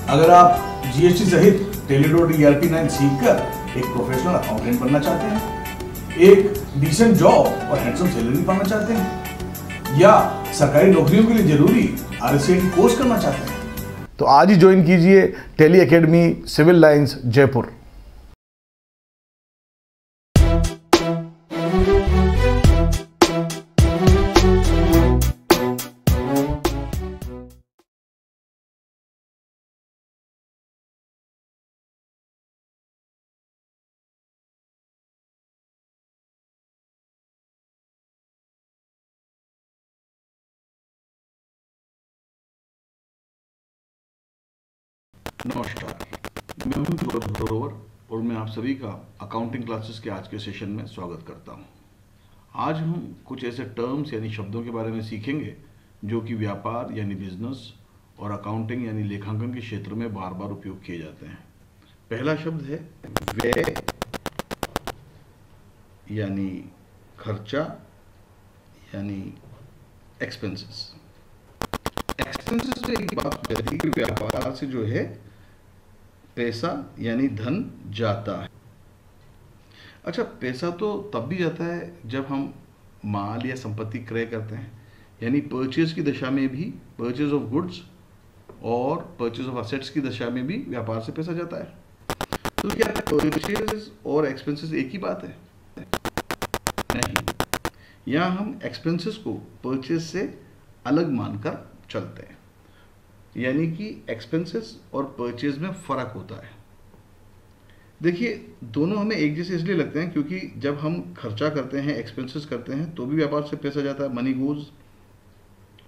अगर आप जीएसटी सहित टेलीडोट ERP9 सीखकर एक प्रोफेशनल अकाउंटेंट बनना चाहते हैं, एक डिसेंट जॉब और हैंडसम सैलरी पाना चाहते हैं, या सरकारी नौकरियों के लिए जरूरी RSAT कोर्स करना चाहते हैं, तो आज ही ज्वाइन कीजिए Tele Academy Civil Lines Jaipur. नमस्कार, मैं हूं सूरज धरोवर और मैं आप सभी का अकाउंटिंग क्लासेस के आज के सेशन में स्वागत करता हूं। आज हम कुछ ऐसे टर्म्स यानी शब्दों के बारे में सीखेंगे जो कि व्यापार यानी बिजनेस और अकाउंटिंग यानी लेखांकन के क्षेत्र में बार बार उपयोग किए जाते हैं। पहला शब्द है व्यय यानी खर्चा यानी एक्सपेंसेस। एक्सपेंसेस से एक बात कहती है कि व्यापार से जो है पैसा यानी धन जाता है। अच्छा, पैसा तो तब भी जाता है जब हम माल या संपत्ति क्रय करते हैं, यानी परचेज की दशा में भी, परचेज ऑफ गुड्स और परचेज ऑफ असेट्स की दशा में भी व्यापार से पैसा जाता है। तो क्या परचेज और एक्सपेंसेस एक ही बात है? नहीं, यहाँ हम एक्सपेंसेस को परचेज से अलग मानकर चलते हैं, यानी कि एक्सपेंसेस और परचेज में फर्क होता है। देखिए, दोनों हमें एक जैसे इसलिए लगते हैं क्योंकि जब हम खर्चा करते हैं, एक्सपेंसेस करते हैं, तो भी व्यापार से पैसा जाता है, मनी गोज।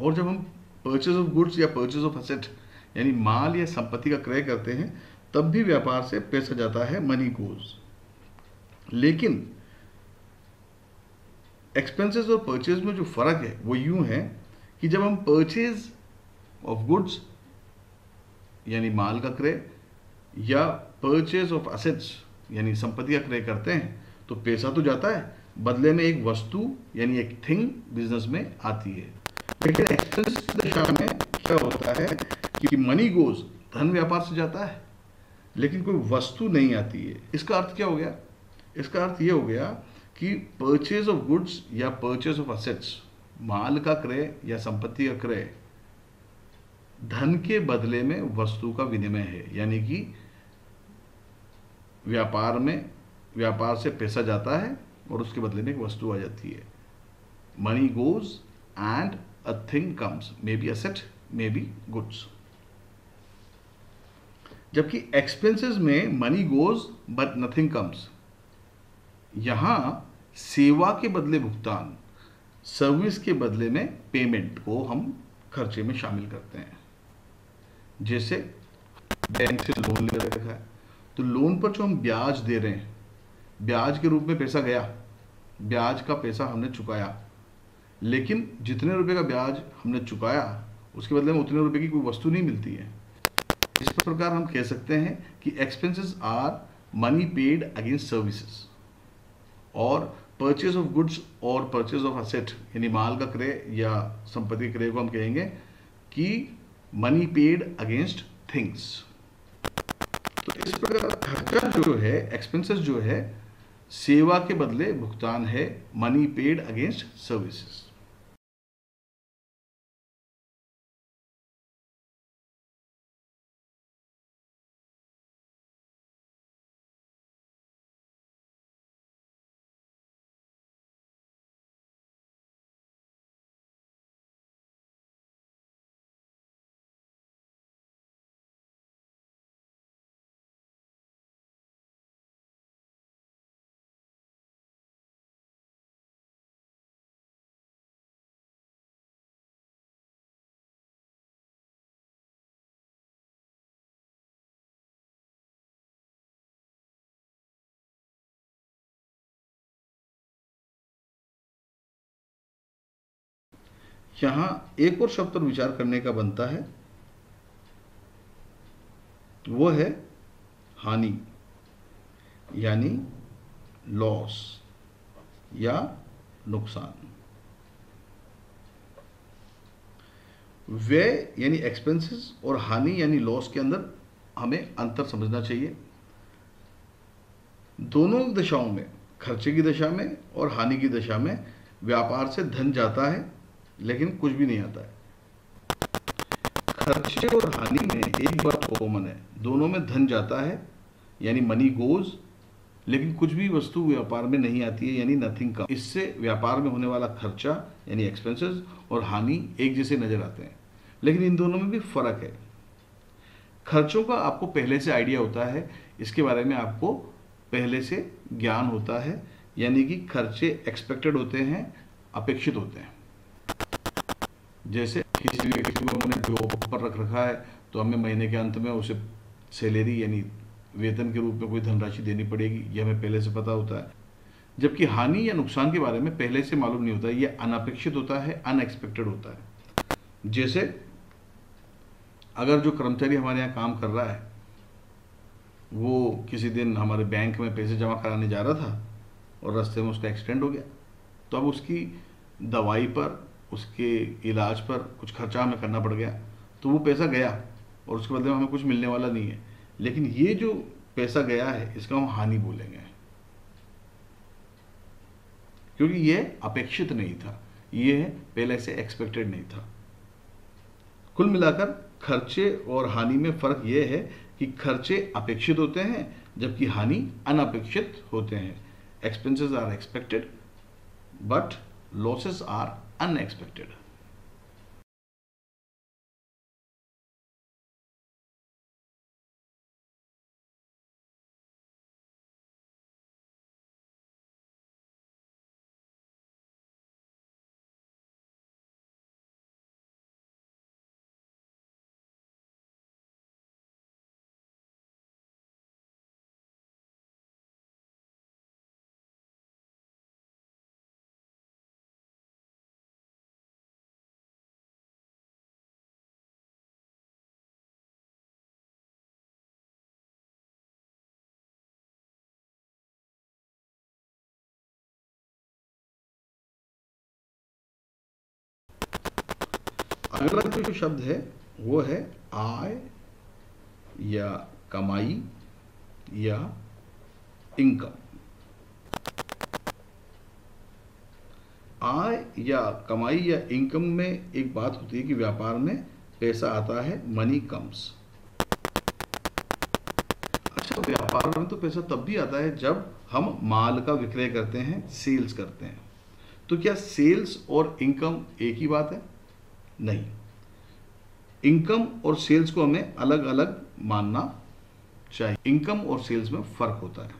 और जब हम परचेज ऑफ गुड्स या परचेज ऑफ असेट यानी माल या संपत्ति का क्रय करते हैं, तब भी व्यापार से पैसा जाता है, मनी गोज। लेकिन एक्सपेंसेस और परचेज में जो फर्क है वो यूं है कि जब हम परचेज ऑफ गुड्स यानी माल का क्रय या परचेज ऑफ असेट्स यानी संपत्ति का क्रय करते हैं, तो पैसा तो जाता है, बदले में एक वस्तु यानी एक थिंग बिजनेस में आती है। लेकिन एक्सपेंस दशा में क्या होता है कि मनी गोज, धन व्यापार से जाता है, लेकिन कोई वस्तु नहीं आती है। इसका अर्थ क्या हो गया? इसका अर्थ ये हो गया कि परचेज ऑफ गुड्स या परचेज ऑफ असेट्स, माल का क्रय या संपत्ति का क्रय, धन के बदले में वस्तु का विनिमय है, यानी कि व्यापार से पैसा जाता है और उसके बदले में एक वस्तु आ जाती है। Money goes and a thing comes, may be asset, may be goods. जबकि एक्सपेंसेस में money goes but nothing comes. यहां सेवा के बदले भुगतान, सर्विस के बदले में पेमेंट को हम खर्चे में शामिल करते हैं। जैसे बैंक से लोन ले रखा है, तो लोन पर जो हम ब्याज दे रहे हैं, ब्याज के रूप में पैसा गया, ब्याज का पैसा हमने चुकाया, लेकिन जितने रुपए का ब्याज हमने चुकाया उसके बदले में उतने रुपए की कोई वस्तु नहीं मिलती है। इस प्रकार हम कह सकते हैं कि expenses are money paid against services, और परचेज ऑफ गुड्स और परचेज ऑफ असेट यानी माल का क्रय या संपत्ति क्रय को हम कहेंगे कि मनी पेड अगेंस्ट थिंग्स। तो इस प्रकार खर्चा जो है, एक्सपेंसेस जो है, सेवा के बदले भुगतान है, मनी पेड अगेंस्ट सर्विसेज। यहां एक और शब्द पर विचार करने का बनता है, वो है हानि यानी लॉस या नुकसान। व्यय यानी एक्सपेंसेस और हानि यानी लॉस के अंदर हमें अंतर समझना चाहिए। दोनों दशाओं में, खर्चे की दशा में और हानि की दशा में, व्यापार से धन जाता है लेकिन कुछ भी नहीं आता है। खर्चे और हानि में एक बात कॉमन है, दोनों में धन जाता है यानी मनी गोज, लेकिन कुछ भी वस्तु व्यापार में नहीं आती है यानी नथिंग कम। इससे व्यापार में होने वाला खर्चा यानी एक्सपेंसेस और हानि एक जैसे नजर आते हैं, लेकिन इन दोनों में भी फर्क है। खर्चों का आपको पहले से आइडिया होता है, इसके बारे में आपको पहले से ज्ञान होता है, यानी कि खर्चे एक्सपेक्टेड होते हैं, अपेक्षित होते हैं। जैसे किसी भी व्यक्ति को हमने जॉब पर रख रखा है तो हमें महीने के अंत में उसे सैलरी यानी वेतन के रूप में कोई धनराशि देनी पड़ेगी, यह हमें पहले से पता होता है। जबकि हानि या नुकसान के बारे में पहले से मालूम नहीं होता, यह अनअपेक्षित होता है, अनएक्सपेक्टेड होता है। जैसे अगर जो कर्मचारी हमारे यहाँ काम कर रहा है वो किसी दिन हमारे बैंक में पैसे जमा कराने जा रहा था और रास्ते में उसका एक्सीडेंट हो गया, तो अब उसकी दवाई पर, उसके इलाज पर कुछ खर्चा हमें करना पड़ गया, तो वो पैसा गया और उसके बदले में हमें कुछ मिलने वाला नहीं है। लेकिन ये जो पैसा गया है इसका हम हानि बोलेंगे, क्योंकि ये अपेक्षित नहीं था, ये पहले से एक्सपेक्टेड नहीं था। कुल मिलाकर खर्चे और हानि में फर्क यह है कि खर्चे अपेक्षित होते हैं जबकि हानि अनअपेक्षित होते हैं। Expenses are expected but losses are unexpected. अगला जो शब्द है वो है आय या कमाई या इनकम। आय या कमाई या इनकम में एक बात होती है कि व्यापार में पैसा आता है, मनी कम्स। अच्छा, व्यापार में तो पैसा तब भी आता है जब हम माल का विक्रय करते हैं, सेल्स करते हैं। तो क्या सेल्स और इनकम एक ही बात है? नहीं, इनकम और सेल्स को हमें अलग अलग मानना चाहिए। इनकम और सेल्स में फर्क होता है।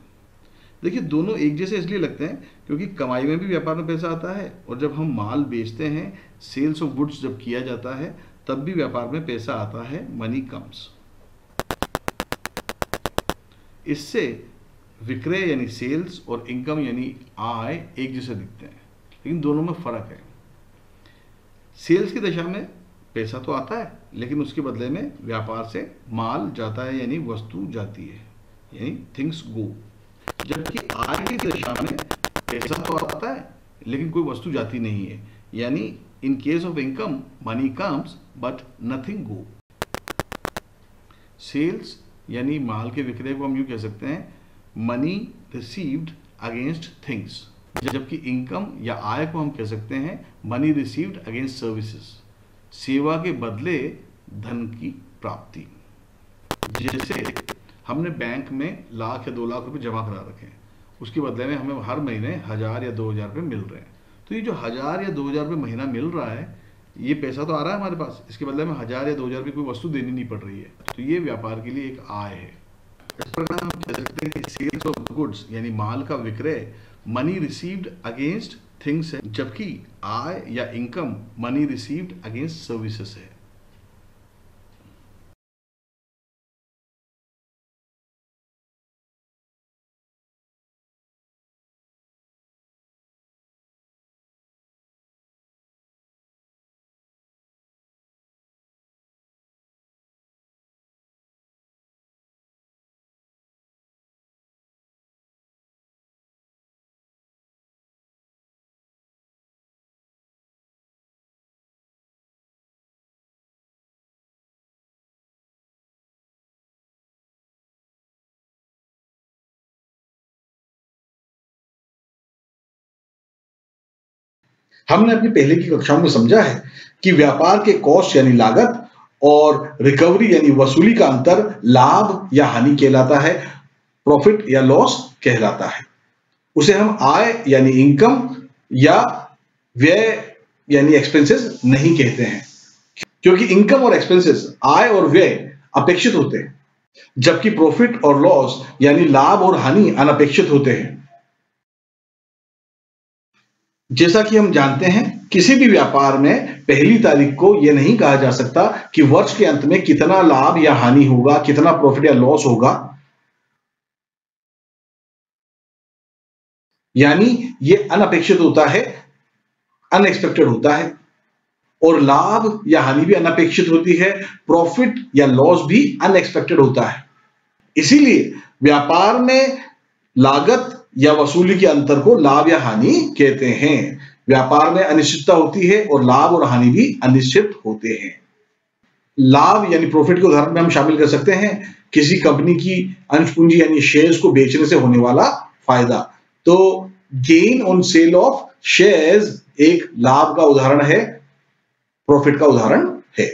देखिए, दोनों एक जैसे इसलिए लगते हैं क्योंकि कमाई में भी व्यापार में पैसा आता है और जब हम माल बेचते हैं, सेल्स ऑफ गुड्स जब किया जाता है तब भी व्यापार में पैसा आता है, मनी कम्स। इससे विक्रय यानी सेल्स और इनकम यानी आय एक जैसे दिखते हैं, लेकिन दोनों में फर्क है। सेल्स की दशा में पैसा तो आता है लेकिन उसके बदले में व्यापार से माल जाता है यानी वस्तु जाती है, यानी थिंग्स गो। जबकि आय की दशा में पैसा तो आता है लेकिन कोई वस्तु जाती नहीं है, यानी in case of income money comes but nothing go. Sales यानी माल के विक्रय को हम यूं कह सकते हैं मनी रिसीव्ड अगेंस्ट थिंग्स, जबकि इनकम या आय को हम कह सकते हैं मनी रिसीव्ड अगेंस्ट सर्विसेज, सेवा के बदले धन की प्राप्ति। जैसे हमने बैंक में 1,00,000 या 2,00,000 रुपए जमा करा रखे हैं, उसके बदले में हमें हर महीने 1,000 या 2,000 रुपये मिल रहे हैं। तो ये जो 1,000 या 2,000 रुपये महीना मिल रहा है, ये पैसा तो आ रहा है हमारे पास, इसके बदले में 1,000 या 2,000 रुपये कोई वस्तु देनी नहीं पड़ रही है, तो ये व्यापार के लिए एक आय है। इस प्रकार हम कह सकते हैं कि सेल्स ऑफ गुड्स यानी माल का विक्रय मनी रिसीव्ड अगेंस्ट थिंग्स है, जबकि आय या income money received against services है। हमने अपनी पहले की कक्षाओं में समझा है कि व्यापार के कॉस्ट यानी लागत और रिकवरी यानी वसूली का अंतर लाभ या हानि कहलाता है, प्रॉफिट या लॉस कहलाता है। उसे हम आय यानी इनकम या व्यय यानी एक्सपेंसेस नहीं कहते हैं, क्योंकि इनकम और एक्सपेंसेस, आय और व्यय अपेक्षित होते हैं, जबकि प्रॉफिट और लॉस यानी लाभ और हानि अनपेक्षित होते हैं। जैसा कि हम जानते हैं, किसी भी व्यापार में पहली तारीख को यह नहीं कहा जा सकता कि वर्ष के अंत में कितना लाभ या हानि होगा, कितना प्रॉफिट या लॉस होगा। यानी यह अनपेक्षित होता है, अनएक्सपेक्टेड होता है, और लाभ या हानि भी अनपेक्षित होती है, प्रॉफिट या लॉस भी अनएक्सपेक्टेड होता है। इसीलिए व्यापार में लागत या वसूली के अंतर को लाभ या हानि कहते हैं। व्यापार में अनिश्चितता होती है और लाभ और हानि भी अनिश्चित होते हैं। लाभ यानी प्रॉफिट के उदाहरण में हम शामिल कर सकते हैं किसी कंपनी की अंश पूंजी यानी शेयर्स को बेचने से होने वाला फायदा। तो gain on sale of shares एक लाभ का उदाहरण है, प्रॉफिट का उदाहरण है।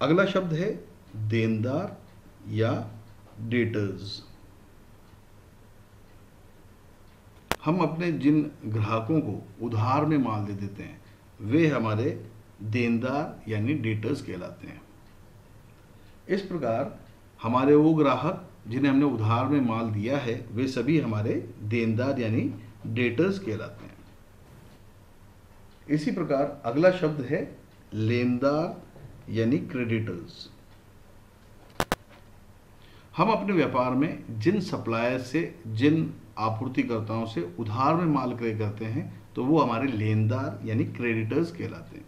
अगला शब्द है देनदार या डेटर्स। हम अपने जिन ग्राहकों को उधार में माल दे देते हैं वे हमारे देनदार यानी डेटर्स कहलाते हैं। इस प्रकार हमारे वो ग्राहक जिन्हें हमने उधार में माल दिया है वे सभी हमारे देनदार यानी डेटर्स कहलाते हैं। इसी प्रकार अगला शब्द है लेनदार यानी क्रेडिटर्स। हम अपने व्यापार में जिन सप्लायर से, जिन आपूर्तिकर्ताओं से उधार में माल क्रय करते हैं तो वो हमारे लेनदार यानी क्रेडिटर्स कहलाते हैं।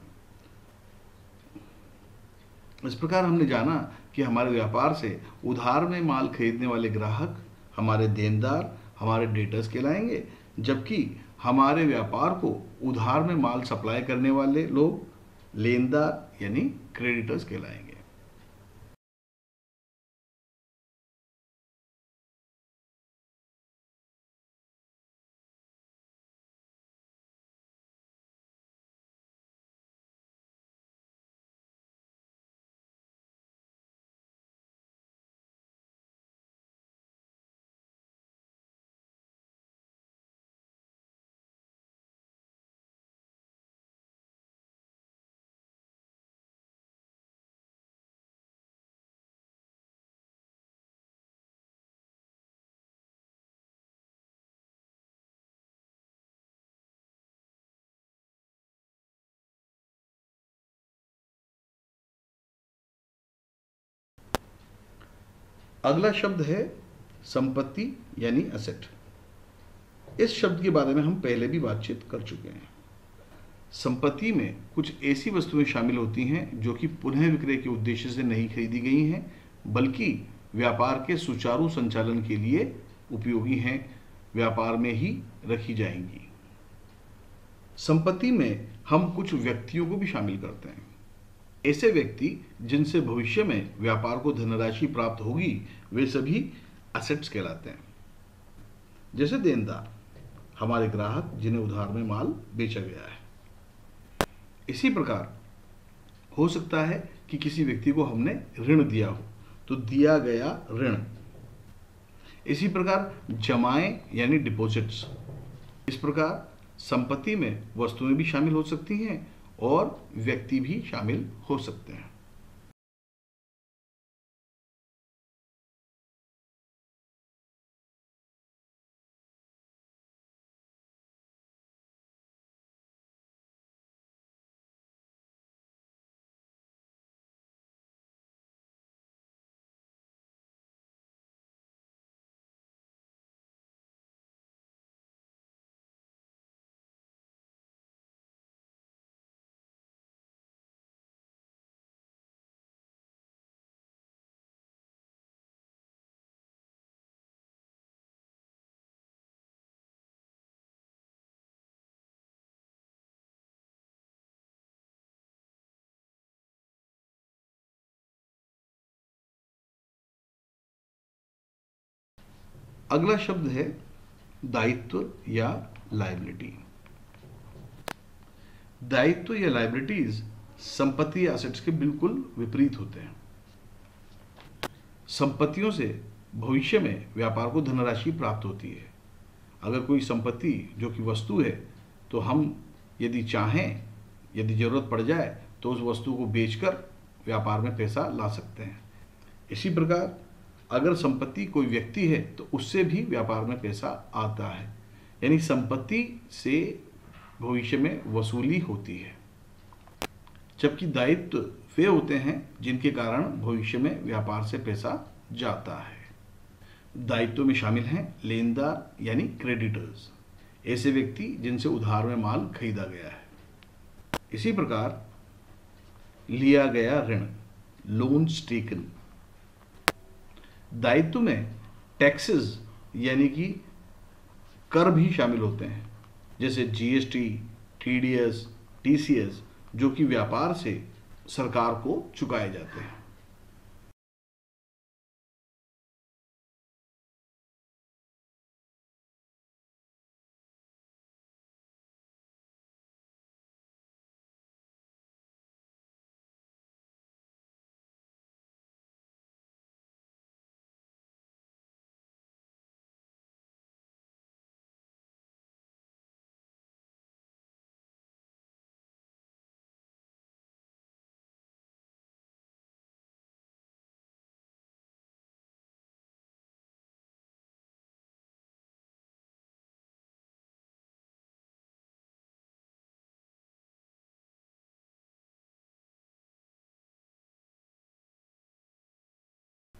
इस प्रकार हमने जाना कि हमारे व्यापार से उधार में माल खरीदने वाले ग्राहक हमारे देनदार, हमारे डेटर्स कहलाएंगे, जबकि हमारे व्यापार को उधार में माल सप्लाई करने वाले लोग लेनदार यानी क्रेडिटर्स कहलाएंगे। अगला शब्द है संपत्ति यानी असेट। इस शब्द के बारे में हम पहले भी बातचीत कर चुके हैं। संपत्ति में कुछ ऐसी वस्तुएं शामिल होती हैं जो कि पुनः विक्रय के उद्देश्य से नहीं खरीदी गई हैं, बल्कि व्यापार के सुचारू संचालन के लिए उपयोगी हैं, व्यापार में ही रखी जाएंगी। संपत्ति में हम कुछ व्यक्तियों को भी शामिल करते हैं। ऐसे व्यक्ति जिनसे भविष्य में व्यापार को धनराशि प्राप्त होगी वे सभी असेट्स कहलाते हैं। जैसे देनदार, हमारे ग्राहक जिन्हें उधार में माल बेचा गया है। इसी प्रकार हो सकता है कि किसी व्यक्ति को हमने ऋण दिया हो तो दिया गया ऋण। इसी प्रकार जमाएं यानी डिपॉजिट्स। इस प्रकार संपत्ति में वस्तुएं भी शामिल हो सकती हैं और व्यक्ति भी शामिल हो सकते हैं। अगला शब्द है दायित्व या लायबिलिटी। दायित्व या लायबिलिटीज संपत्ति या एसेट्स के बिल्कुल विपरीत होते हैं। संपत्तियों से भविष्य में व्यापार को धनराशि प्राप्त होती है। अगर कोई संपत्ति जो कि वस्तु है तो हम यदि चाहें, यदि जरूरत पड़ जाए तो उस वस्तु को बेचकर व्यापार में पैसा ला सकते हैं। इसी प्रकार अगर संपत्ति कोई व्यक्ति है तो उससे भी व्यापार में पैसा आता है, यानी संपत्ति से भविष्य में वसूली होती है। जबकि दायित्व वे होते हैं जिनके कारण भविष्य में व्यापार से पैसा जाता है। दायित्व में शामिल हैं लेनदार यानी क्रेडिटर्स, ऐसे व्यक्ति जिनसे उधार में माल खरीदा गया है। इसी प्रकार लिया गया ऋण, लोन्स टेकन। दायित्व में टैक्सेस यानी कि कर भी शामिल होते हैं, जैसे जीएसटी, टीडीएस, टीसीएस, जो कि व्यापार से सरकार को चुकाए जाते हैं।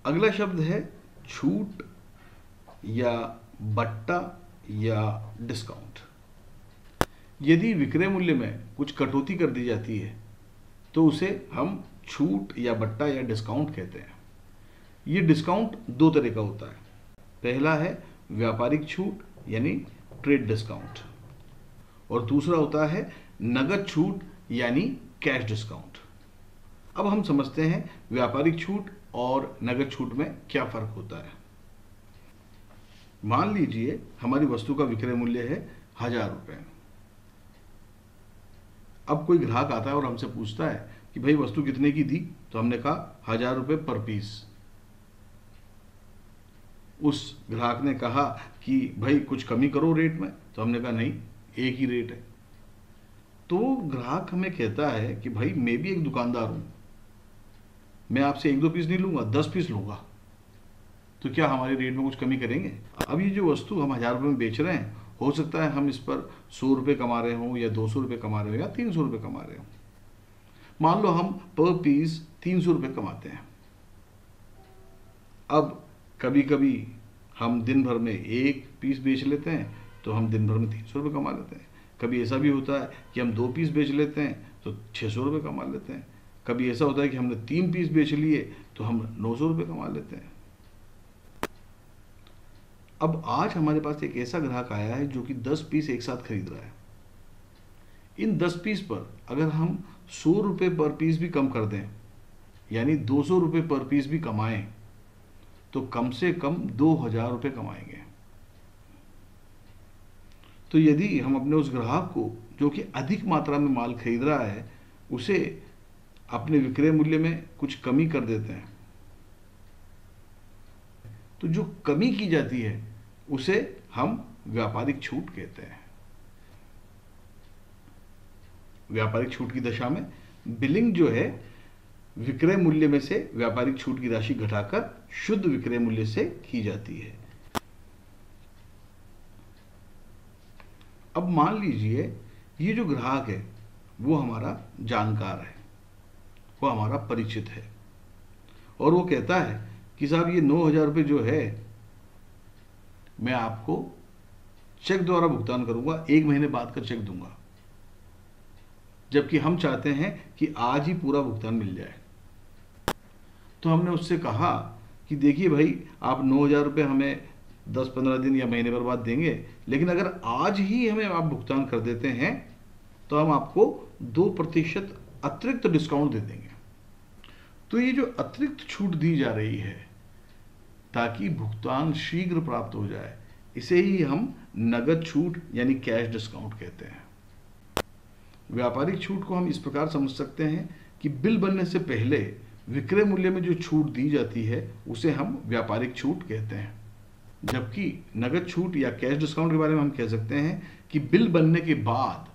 अगला शब्द है छूट या बट्टा या डिस्काउंट। यदि विक्रय मूल्य में कुछ कटौती कर दी जाती है तो उसे हम छूट या बट्टा या डिस्काउंट कहते हैं। ये डिस्काउंट दो तरह का होता है। पहला है व्यापारिक छूट यानी ट्रेड डिस्काउंट, और दूसरा होता है नगद छूट यानी कैश डिस्काउंट। अब हम समझते हैं व्यापारिक छूट और नगद छूट में क्या फर्क होता है। मान लीजिए हमारी वस्तु का विक्रय मूल्य है 1000 रुपये। अब कोई ग्राहक आता है और हमसे पूछता है कि भाई वस्तु कितने की दी, तो हमने कहा 1000 रुपये पर पीस। उस ग्राहक ने कहा कि भाई कुछ कमी करो रेट में, तो हमने कहा नहीं, एक ही रेट है। तो ग्राहक हमें कहता है कि भाई मैं भी एक दुकानदार हूं, मैं आपसे 1-2 पीस नहीं लूंगा, 10 पीस लूंगा, तो क्या हमारे रेट में कुछ कमी करेंगे? अब ये जो वस्तु हम 1000 रुपये में बेच रहे हैं, हो सकता है हम इस पर 100 रुपये कमा रहे हों या 200 रुपये कमा रहे हो या 300 रुपये कमा रहे हो। मान लो हम पर पीस 300 रुपये कमाते हैं। अब कभी कभी हम दिन भर में 1 पीस बेच लेते हैं तो हम दिन भर में 300 रुपये कमा लेते हैं। कभी ऐसा भी होता है कि हम 2 पीस बेच लेते हैं तो 600 रुपये कमा लेते हैं। कभी ऐसा होता है कि हमने 3 पीस बेच लिए तो हम 900 रुपये कमा लेते हैं। अब आज हमारे पास एक ऐसा ग्राहक आया है जो कि 10 पीस एक साथ खरीद रहा है। इन 10 पीस पर अगर हम 100 रुपये पर पीस भी कम कर दें, यानी 200 रुपये पर पीस भी कमाएं, तो कम से कम 2000 रुपये कमाएंगे। तो यदि हम अपने उस ग्राहक को जो कि अधिक मात्रा में माल खरीद रहा है, उसे अपने विक्रय मूल्य में कुछ कमी कर देते हैं, तो जो कमी की जाती है उसे हम व्यापारिक छूट कहते हैं। व्यापारिक छूट की दशा में बिलिंग जो है विक्रय मूल्य में से व्यापारिक छूट की राशि घटाकर शुद्ध विक्रय मूल्य से की जाती है। अब मान लीजिए ये जो ग्राहक है वो हमारा जानकार है, वो हमारा परिचित है, और वो कहता है कि साहब ये 9000 रुपये जो है मैं आपको चेक द्वारा भुगतान करूंगा, 1 महीने बाद का चेक दूंगा, जबकि हम चाहते हैं कि आज ही पूरा भुगतान मिल जाए। तो हमने उससे कहा कि देखिए भाई, आप 9000 रुपये हमें 10-15 दिन या महीने भर बाद देंगे, लेकिन अगर आज ही हमें आप भुगतान कर देते हैं तो हम आपको 2% अतिरिक्त डिस्काउंट दे देंगे। तो ये जो अतिरिक्त छूट दी जा रही है ताकि भुगतान शीघ्र प्राप्त हो जाए। इसे ही हम नगद छूट यानी कैश डिस्काउंट कहते हैं। व्यापारिक छूट को हम इस प्रकार समझ सकते हैं कि बिल बनने से पहले विक्रय मूल्य में जो छूट दी जाती है उसे हम व्यापारिक छूट कहते हैं। जबकि नगद छूट या कैश डिस्काउंट के बारे में हम कह सकते हैं कि बिल बनने के बाद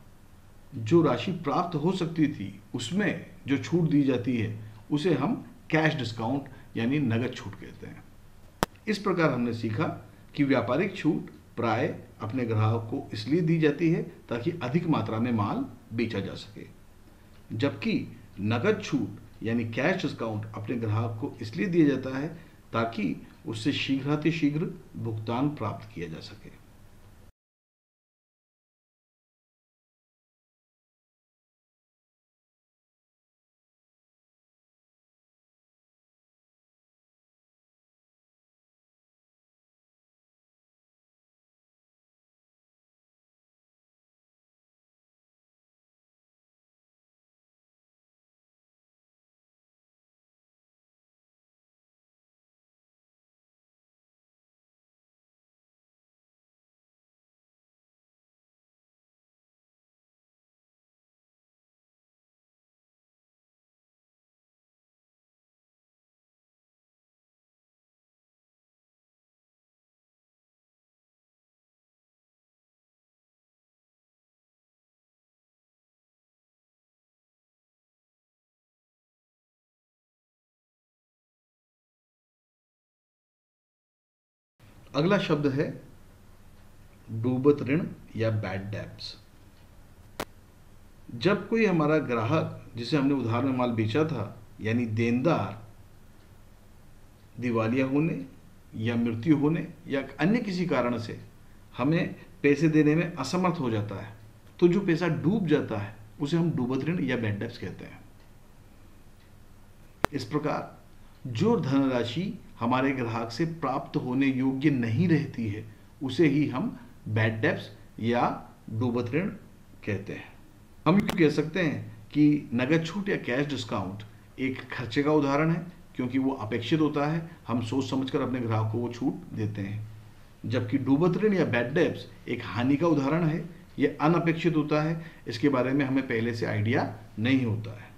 जो राशि प्राप्त हो सकती थी उसमें जो छूट दी जाती है उसे हम कैश डिस्काउंट यानी नगद छूट कहते हैं। इस प्रकार हमने सीखा कि व्यापारिक छूट प्राय अपने ग्राहक को इसलिए दी जाती है ताकि अधिक मात्रा में माल बेचा जा सके, जबकि नगद छूट यानी कैश डिस्काउंट अपने ग्राहक को इसलिए दिया जाता है ताकि उससे शीघ्रातिशीघ्र भुगतान प्राप्त किया जा सके। अगला शब्द है डूबत ऋण या बैड डेब्ट्स। जब कोई हमारा ग्राहक जिसे हमने उधार में माल बेचा था यानी देनदार दिवालिया होने या मृत्यु होने या अन्य किसी कारण से हमें पैसे देने में असमर्थ हो जाता है, तो जो पैसा डूब जाता है उसे हम डूबत ऋण या बैड डेब्ट्स कहते हैं। इस प्रकार जो धनराशि हमारे ग्राहक से प्राप्त होने योग्य नहीं रहती है उसे ही हम बैड डेब्ट्स या डूबत ऋण कहते हैं। हम यूँ कह सकते हैं कि नगद छूट या कैश डिस्काउंट एक खर्चे का उदाहरण है, क्योंकि वो अपेक्षित होता है, हम सोच समझकर अपने ग्राहक को वो छूट देते हैं। जबकि डूबत ऋण या बैड डेब्ट्स एक हानि का उदाहरण है, ये अनपेक्षित होता है, इसके बारे में हमें पहले से आइडिया नहीं होता है।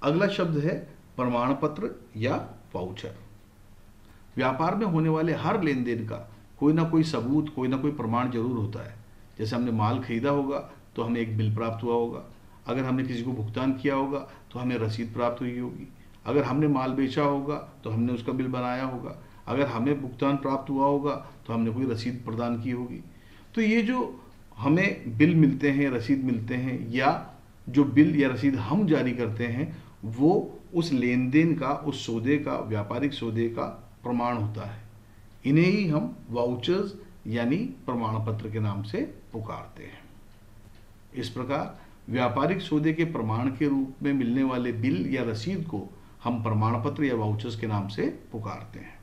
अगला शब्द है प्रमाण पत्र या वाउचर। व्यापार में होने वाले हर लेन देन का कोई ना कोई सबूत, कोई ना कोई प्रमाण जरूर होता है। जैसे हमने माल खरीदा होगा तो हमें एक बिल प्राप्त हुआ होगा, अगर हमने किसी को भुगतान किया होगा तो हमें रसीद प्राप्त हुई होगी, अगर हमने माल बेचा होगा तो हमने उसका बिल बनाया होगा, अगर हमें भुगतान प्राप्त हुआ होगा तो हमने कोई रसीद प्रदान की होगी। तो ये जो हमें बिल मिलते हैं, रसीद मिलते हैं, या जो बिल या रसीद हम जारी करते हैं वो उस लेन देन का, उस सौदे का, व्यापारिक सौदे का प्रमाण होता है। इन्हें ही हम वाउचर्स यानी प्रमाण पत्र के नाम से पुकारते हैं। इस प्रकार व्यापारिक सौदे के प्रमाण के रूप में मिलने वाले बिल या रसीद को हम प्रमाण पत्र या वाउचर्स के नाम से पुकारते हैं।